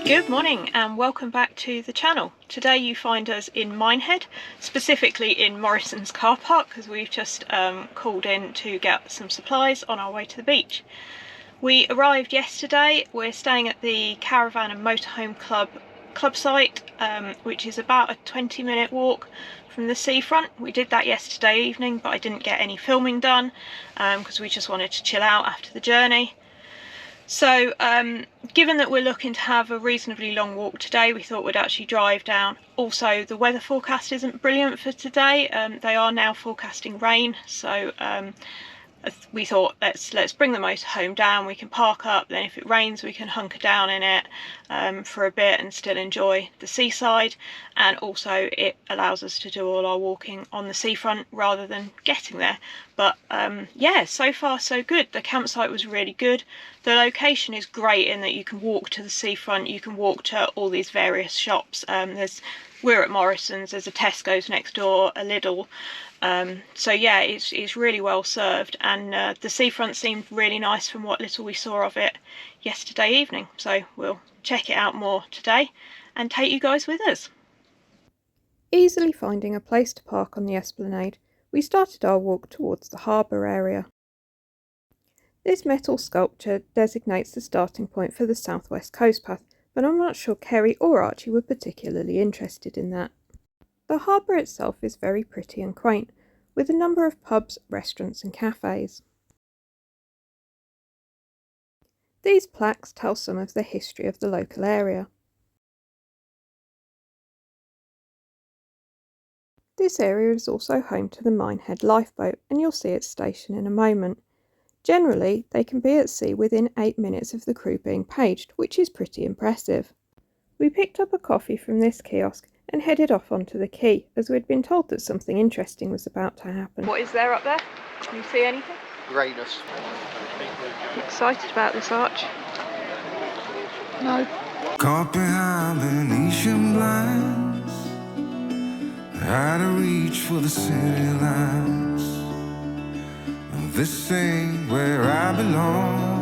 Good morning and welcome back to the channel. Today you find us in Minehead, specifically in Morrison's car park, because we've just called in to get some supplies on our way to the beach. We arrived yesterday. We're staying at the Caravan and Motorhome Club site, which is about a 20-minute walk from the seafront. We did that yesterday evening, but I didn't get any filming done because we just wanted to chill out after the journey. So given that we're looking to have a reasonably long walk today, we thought we'd actually drive down. Also, the weather forecast isn't brilliant for today. They are now forecasting rain, so we thought let's bring the motorhome down. We can park up, then if it rains we can hunker down in it for a bit and still enjoy the seaside, and also it allows us to do all our walking on the seafront rather than getting there. But yeah, so far so good. The campsite was really good. The location is great in that you can walk to the seafront, you can walk to all these various shops. We're at Morrison's, there's a Tesco's next door, a Lidl. So yeah, it's really well served, and the seafront seemed really nice from what little we saw of it yesterday evening. So we'll check it out more today and take you guys with us. Easily finding a place to park on the esplanade, we started our walk towards the harbour area. This metal sculpture designates the starting point for the southwest coast path, but I'm not sure Kerry or Archie were particularly interested in that. The harbour itself is very pretty and quaint, with a number of pubs, restaurants and cafes. These plaques tell some of the history of the local area. This area is also home to the Minehead lifeboat, and you'll see its station in a moment. Generally, they can be at sea within 8 minutes of the crew being paged, which is pretty impressive. We picked up a coffee from this kiosk and headed off onto the quay, as we'd been told that something interesting was about to happen. What is there up there? Can you see anything? Greyness. Excited about this arch? No. Caught behind Venetian blinds, out of reach for the city lights. This ain't where I belong.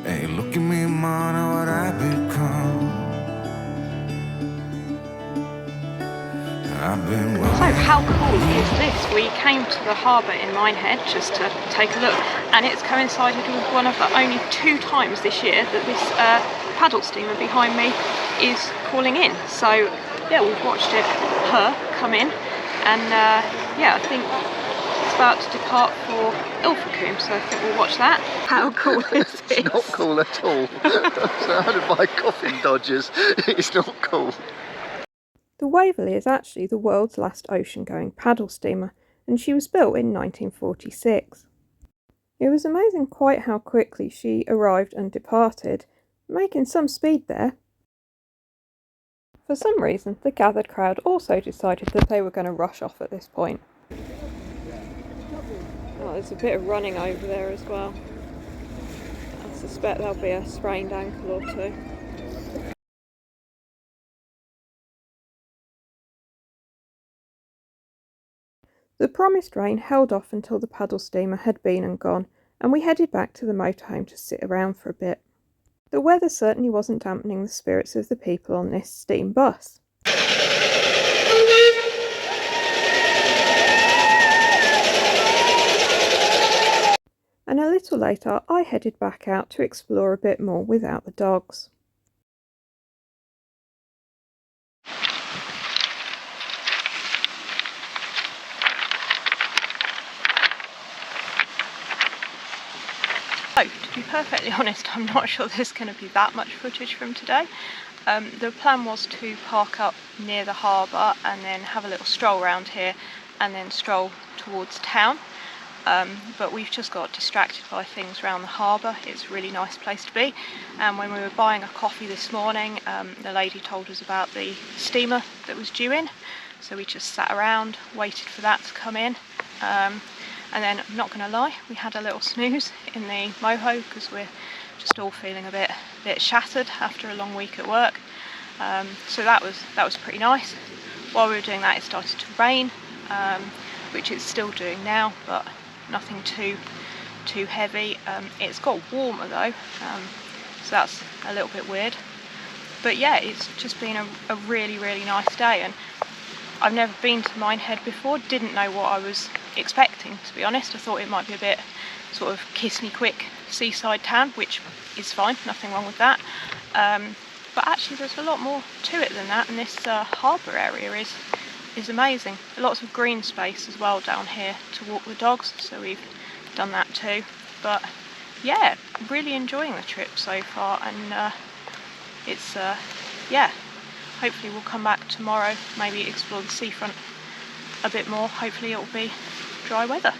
Hey, look at me, man, what I become. So how cool is this? We came to the harbour in Minehead just to take a look, and it's coincided with one of the only 2 times this year that this paddle steamer behind me is calling in. So yeah, we've watched her come in, and yeah, I think it's about to depart for Ilfracombe, so I think we'll watch that. How cool is this? It's not cool at all. Surrounded by coffin dodgers, it's not cool. The Waverley is actually the world's last ocean-going paddle steamer, and she was built in 1946. It was amazing quite how quickly she arrived and departed, making some speed there. For some reason, the gathered crowd also decided that they were going to rush off at this point. Oh, there's a bit of running over there as well. I suspect there'll be a sprained ankle or 2. The promised rain held off until the paddle steamer had been and gone, and we headed back to the motorhome to sit around for a bit. The weather certainly wasn't dampening the spirits of the people on this steam bus. And a little later I headed back out to explore a bit more without the dogs. So, to be perfectly honest, I'm not sure there's going to be that much footage from today. The plan was to park up near the harbour and then have a little stroll around here and then stroll towards town. But we've just got distracted by things around the harbour. It's a really nice place to be, and when we were buying a coffee this morning, the lady told us about the steamer that was due in, so we just sat around, waited for that to come in, and then, I'm not going to lie, we had a little snooze in the moho because we're just all feeling a bit shattered after a long week at work. So that was pretty nice. While we were doing that, it started to rain, which it's still doing now, but nothing too heavy. It's got warmer though, so that's a little bit weird. But yeah, it's just been a really, really nice day, and I've never been to Minehead before, didn't know what I was expecting, to be honest. I thought it might be a bit sort of kiss me quick seaside town, which is fine, nothing wrong with that. But actually there's a lot more to it than that, and this harbour area is amazing. Lots of green space as well down here to walk the dogs, so we've done that too. But yeah, really enjoying the trip so far, and it's yeah, hopefully we'll come back tomorrow, maybe explore the seafront a bit more. Hopefully it'll be dry weather.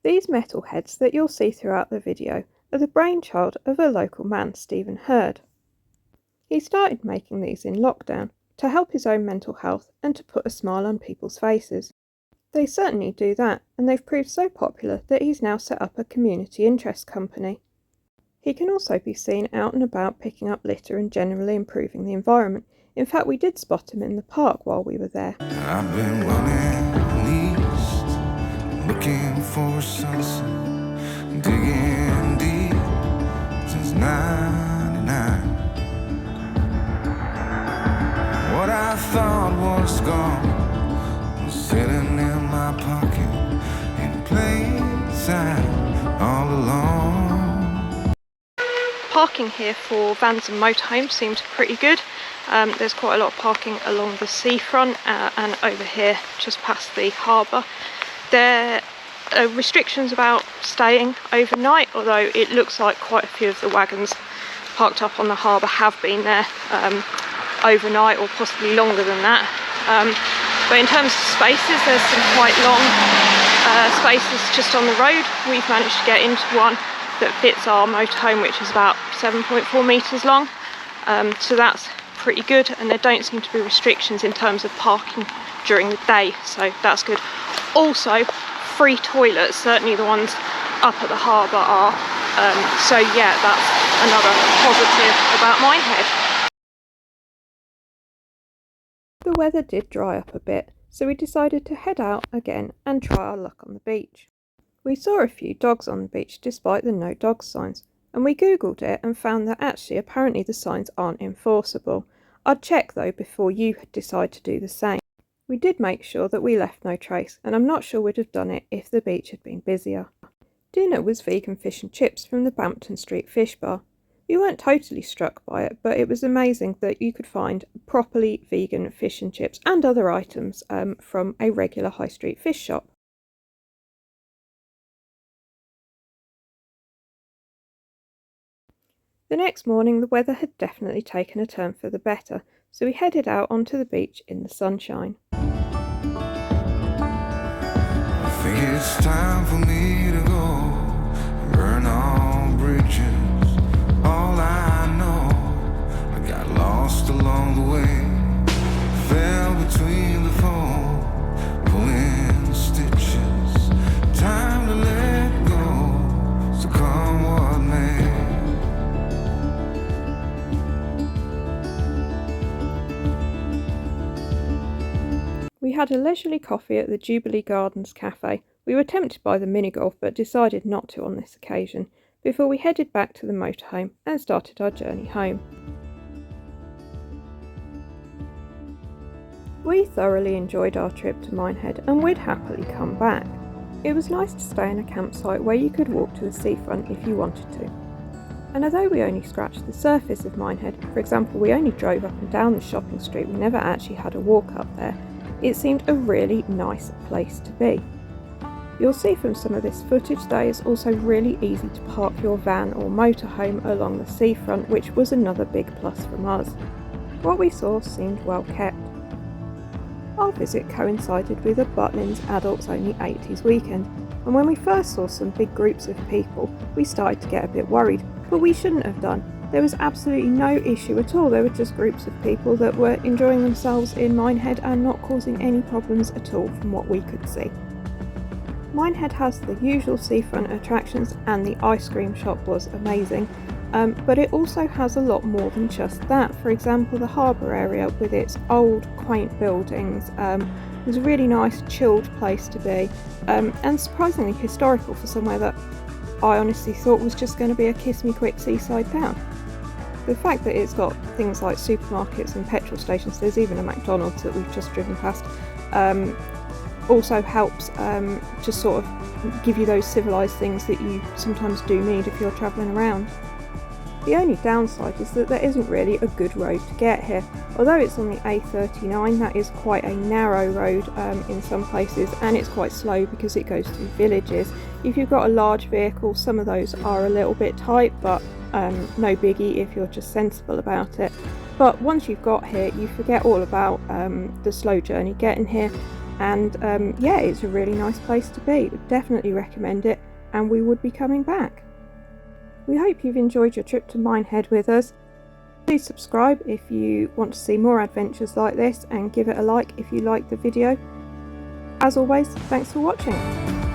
These metal heads that you'll see throughout the video are the brainchild of a local man, Stephen Hurd. He started making these in lockdown to help his own mental health and to put a smile on people's faces. They certainly do that, and they've proved so popular that he's now set up a community interest company. He can also be seen out and about picking up litter and generally improving the environment. In fact, we did spot him in the park while we were there. I've been running east, looking for a sunset, digging deep since '99. What I thought was gone was sitting in my pocket in plain sight all along. Parking here for vans and motorhomes seems pretty good. There's quite a lot of parking along the seafront and over here just past the harbour. There are restrictions about staying overnight, although it looks like quite a few of the wagons parked up on the harbour have been there overnight, or possibly longer than that. But in terms of spaces, there's some quite long spaces just on the road. We've managed to get into one that fits our motorhome, which is about 7.4 metres long, so that's pretty good, and there don't seem to be restrictions in terms of parking during the day, so that's good. Also, free toilets, certainly the ones up at the harbour are, so yeah, that's another positive about Minehead. The weather did dry up a bit, so we decided to head out again and try our luck on the beach. We saw a few dogs on the beach despite the no dogs signs, and we googled it and found that actually apparently the signs aren't enforceable. I'd check though before you decide to do the same. We did make sure that we left no trace, and I'm not sure we'd have done it if the beach had been busier. Dinner was vegan fish and chips from the Bampton Street Fish Bar. We weren't totally struck by it, but it was amazing that you could find properly vegan fish and chips and other items from a regular high street fish shop. The next morning the weather had definitely taken a turn for the better, so we headed out onto the beach in the sunshine. I think it's time for me to go and burn all bridges. All I know, I got lost along the way, fell between the foam, pulling stitches. Time to let go, so come what may. We had a leisurely coffee at the Jubilee Gardens Café. We were tempted by the mini-golf but decided not to on this occasion, before we headed back to the motorhome and started our journey home. We thoroughly enjoyed our trip to Minehead and we'd happily come back. It was nice to stay in a campsite where you could walk to the seafront if you wanted to. And although we only scratched the surface of Minehead, for example we only drove up and down the shopping street, we never actually had a walk up there, it seemed a really nice place to be. You'll see from some of this footage that it's also really easy to park your van or motorhome along the seafront, which was another big plus from us. What we saw seemed well kept. Our visit coincided with a Butlins adults only 80s weekend, and when we first saw some big groups of people we started to get a bit worried, but we shouldn't have done. There was absolutely no issue at all. There were just groups of people that were enjoying themselves in Minehead and not causing any problems at all from what we could see. Minehead has the usual seafront attractions and the ice cream shop was amazing, but it also has a lot more than just that. For example, the harbour area with its old quaint buildings was a really nice chilled place to be, and surprisingly historical for somewhere that I honestly thought was just going to be a kiss me quick seaside town. The fact that it's got things like supermarkets and petrol stations, there's even a McDonald's that we've just driven past, also helps to sort of give you those civilised things that you sometimes do need if you're travelling around. The only downside is that there isn't really a good road to get here. Although it's on the A39, that is quite a narrow road in some places, and it's quite slow because it goes through villages. If you've got a large vehicle, some of those are a little bit tight, but no biggie if you're just sensible about it. But once you've got here, you forget all about the slow journey getting here, and yeah, it's a really nice place to be. Would definitely recommend it, and we would be coming back. We hope you've enjoyed your trip to Minehead with us. Please subscribe if you want to see more adventures like this, and give it a like if you liked the video. As always, thanks for watching.